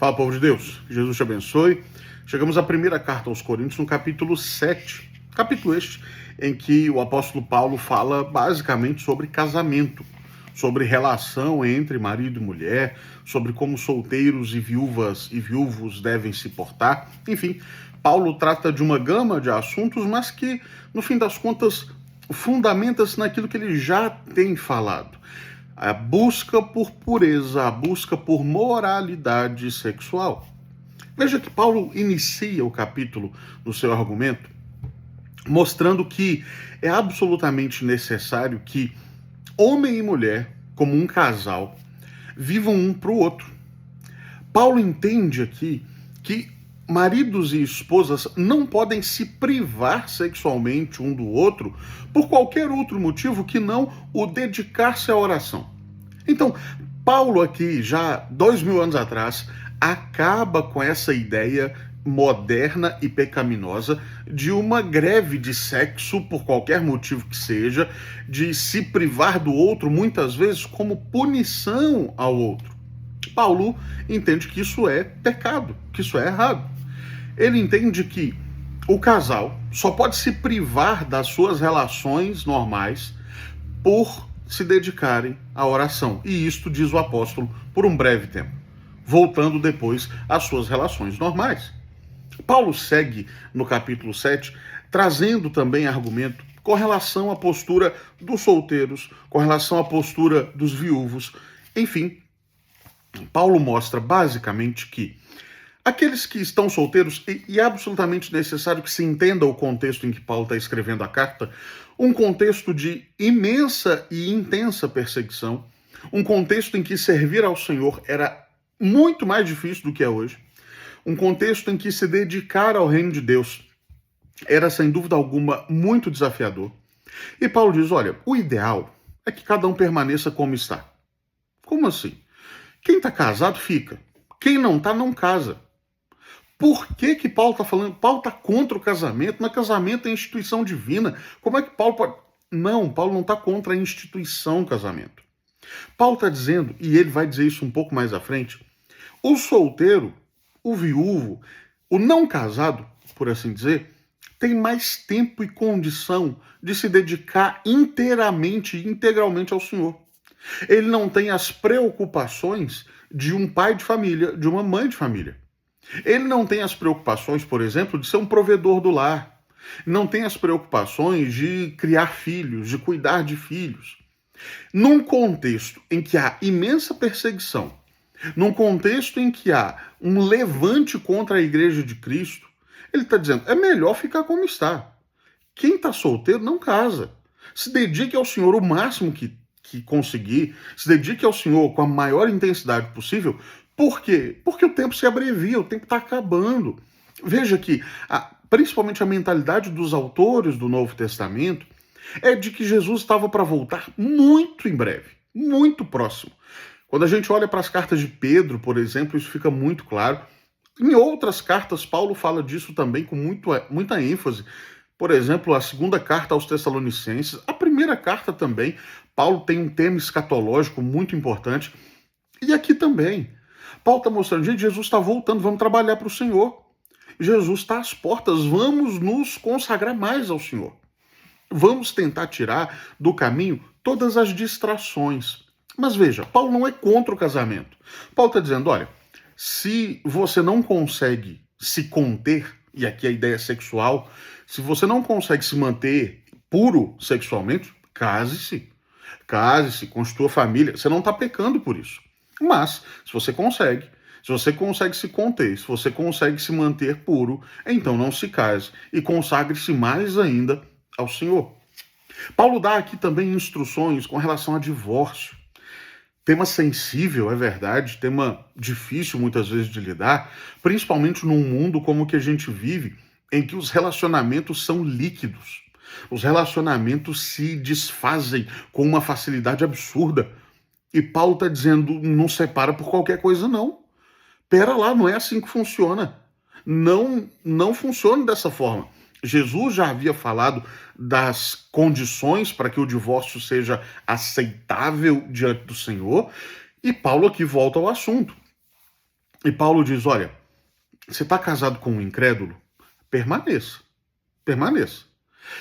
Fala, povo de Deus, que Jesus te abençoe. Chegamos à primeira carta aos Coríntios, no capítulo 7. Capítulo este em que o apóstolo Paulo fala basicamente sobre casamento, sobre relação entre marido e mulher, sobre como solteiros e viúvas e viúvos devem se portar. Enfim, Paulo trata de uma gama de assuntos, mas que, no fim das contas, fundamenta-se naquilo que ele já tem falado. A busca por pureza, a busca por moralidade sexual. Veja que Paulo inicia o capítulo no seu argumento mostrando que é absolutamente necessário que homem e mulher, como um casal, vivam um para o outro. Paulo entende aqui que maridos e esposas não podem se privar sexualmente um do outro por qualquer outro motivo que não o dedicar-se à oração. Então, Paulo aqui, já 2000 anos atrás, acaba com essa ideia moderna e pecaminosa de uma greve de sexo, por qualquer motivo que seja, de se privar do outro, muitas vezes como punição ao outro. Paulo entende que isso é pecado, que isso é errado. Ele entende que o casal só pode se privar das suas relações normais por se dedicarem à oração. E isto, diz o apóstolo, por um breve tempo, voltando depois às suas relações normais. Paulo segue no capítulo 7, trazendo também argumento com relação à postura dos solteiros, com relação à postura dos viúvos. Enfim, Paulo mostra basicamente que aqueles que estão solteiros, e é absolutamente necessário que se entenda o contexto em que Paulo está escrevendo a carta, um contexto de imensa e intensa perseguição, um contexto em que servir ao Senhor era muito mais difícil do que é hoje, um contexto em que se dedicar ao reino de Deus era, sem dúvida alguma, muito desafiador. E Paulo diz, olha, o ideal é que cada um permaneça como está. Como assim? Quem está casado, fica. Quem não está, não casa. Por que Paulo está falando? Paulo está contra o casamento, mas casamento é instituição divina. Como é que Paulo pode... Não, Paulo não está contra a instituição casamento. Paulo está dizendo, e ele vai dizer isso um pouco mais à frente, o solteiro, o viúvo, o não casado, por assim dizer, tem mais tempo e condição de se dedicar inteiramente e integralmente ao Senhor. Ele não tem as preocupações de um pai de família, de uma mãe de família. Ele não tem as preocupações, por exemplo, de ser um provedor do lar. Não tem as preocupações de criar filhos, de cuidar de filhos. Num contexto em que há imensa perseguição, num contexto em que há um levante contra a igreja de Cristo, ele está dizendo, é melhor ficar como está. Quem está solteiro não casa. Se dedique ao Senhor o máximo que conseguir, se dedique ao Senhor com a maior intensidade possível. Por quê? Porque o tempo se abrevia, o tempo está acabando. Veja que, principalmente a mentalidade dos autores do Novo Testamento, é de que Jesus estava para voltar muito em breve, muito próximo. Quando a gente olha para as cartas de Pedro, por exemplo, isso fica muito claro. Em outras cartas, Paulo fala disso também com muita ênfase. Por exemplo, a segunda carta aos Tessalonicenses, a primeira carta também, Paulo tem um tema escatológico muito importante. E aqui também. Paulo está mostrando, gente, Jesus está voltando, vamos trabalhar para o Senhor. Jesus está às portas, vamos nos consagrar mais ao Senhor. Vamos tentar tirar do caminho todas as distrações. Mas veja, Paulo não é contra o casamento. Paulo está dizendo, olha, se você não consegue se conter, e aqui a ideia é sexual, se você não consegue se manter puro sexualmente, case-se. Case-se, constitua família. Você não está pecando por isso. Mas, se você consegue se conter, se você consegue se manter puro, então não se case e consagre-se mais ainda ao Senhor. Paulo dá aqui também instruções com relação a divórcio. Tema sensível, é verdade, tema difícil muitas vezes de lidar, principalmente num mundo como o que a gente vive, em que os relacionamentos são líquidos. Os relacionamentos se desfazem com uma facilidade absurda. E Paulo está dizendo, não separa por qualquer coisa, não. Pera lá, não é assim que funciona. Não funciona dessa forma. Jesus já havia falado das condições para que o divórcio seja aceitável diante do Senhor, e Paulo aqui volta ao assunto. E Paulo diz, olha, você está casado com um incrédulo? Permaneça. Permaneça.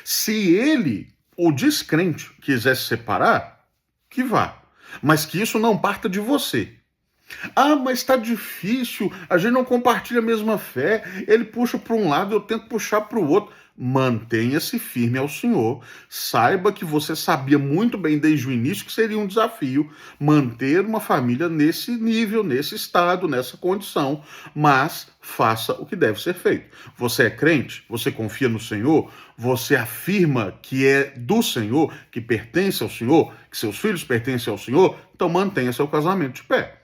Se ele, o descrente, quiser se separar, que vá. Mas que isso não parta de você. Ah, mas está difícil, a gente não compartilha a mesma fé, ele puxa para um lado, eu tento puxar para o outro. Mantenha-se firme ao Senhor. Saiba que você sabia muito bem desde o início que seria um desafio manter uma família nesse nível, nesse estado, nessa condição, mas faça o que deve ser feito. Você é crente? Você confia no Senhor? Você afirma que é do Senhor, que pertence ao Senhor, que seus filhos pertencem ao Senhor? Então mantenha seu casamento de pé.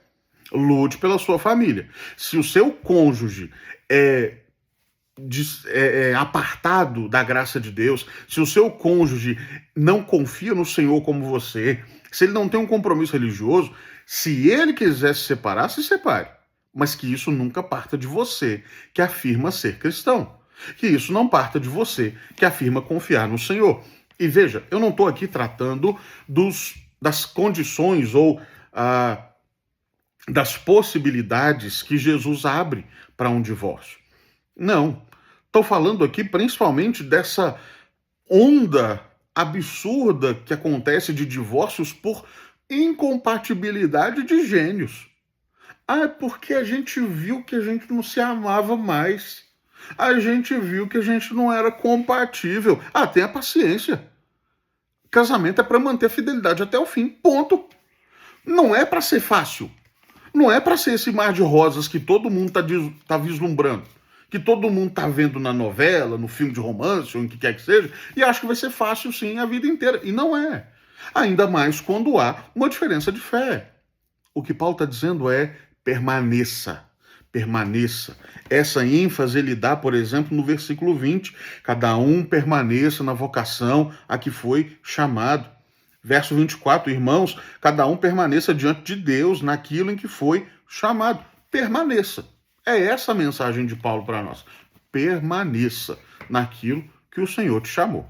Lute pela sua família. Se o seu cônjuge é apartado da graça de Deus, se o seu cônjuge não confia no Senhor como você, se ele não tem um compromisso religioso, se ele quiser se separar, se separe. Mas que isso nunca parta de você, que afirma ser cristão. Que isso não parta de você, que afirma confiar no Senhor. E veja, eu não estou aqui tratando das condições ou das possibilidades que Jesus abre para um divórcio. Não. Estou falando aqui principalmente dessa onda absurda que acontece de divórcios por incompatibilidade de gênios. Ah, é porque a gente viu que a gente não se amava mais. A gente viu que a gente não era compatível. Ah, tenha paciência. Casamento é para manter a fidelidade até o fim. Ponto. Não é para ser fácil. Não é para ser esse mar de rosas que todo mundo tá vislumbrando, que todo mundo tá vendo na novela, no filme de romance, ou em que quer que seja, e acha que vai ser fácil sim a vida inteira. E não é. Ainda mais quando há uma diferença de fé. O que Paulo está dizendo é permaneça. Permaneça. Essa ênfase ele dá, por exemplo, no versículo 20. Cada um permaneça na vocação a que foi chamado. Verso 24, irmãos, cada um permaneça diante de Deus naquilo em que foi chamado. Permaneça. É essa a mensagem de Paulo para nós. Permaneça naquilo que o Senhor te chamou.